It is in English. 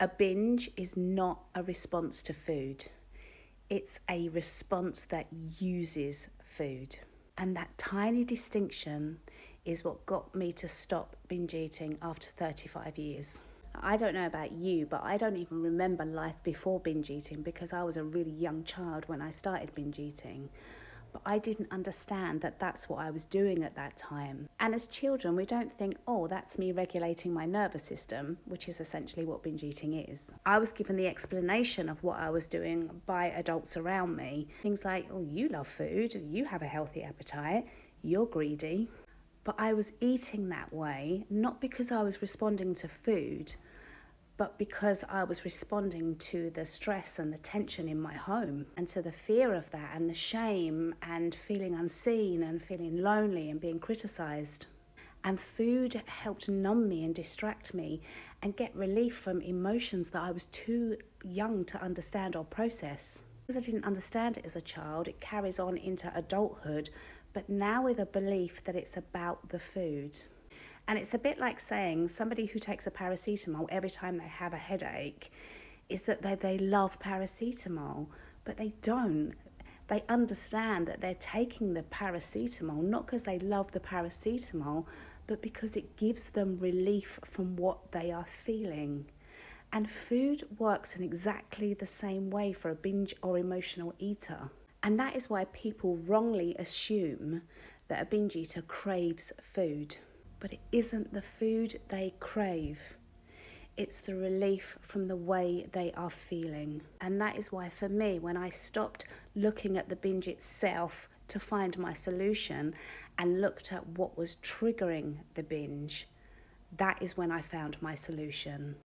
A binge is not a response to food. It's a response that uses food. And that tiny distinction is what got me to stop binge eating after 35 years. I don't know about you, but I don't even remember life before binge eating because I was a really young child when I started binge eating. But I didn't understand that that's what I was doing at that time. And as children, we don't think, oh, that's me regulating my nervous system, which is essentially what binge eating is. I was given the explanation of what I was doing by adults around me. Things like, oh, you love food, you have a healthy appetite, you're greedy. But I was eating that way, not because I was responding to food, but because I was responding to the stress and the tension in my home and to the fear of that and the shame and feeling unseen and feeling lonely and being criticised. And food helped numb me and distract me and get relief from emotions that I was too young to understand or process. Because I didn't understand it as a child, it carries on into adulthood, but now with a belief that it's about the food. And it's a bit like saying somebody who takes a paracetamol every time they have a headache is that they love paracetamol, but they don't. They understand that they're taking the paracetamol not because they love the paracetamol, but because it gives them relief from what they are feeling. And food works in exactly the same way for a binge or emotional eater. And that is why people wrongly assume that a binge eater craves food. But it isn't the food they crave. It's the relief from the way they are feeling. And that is why for me, when I stopped looking at the binge itself to find my solution and looked at what was triggering the binge, that is when I found my solution.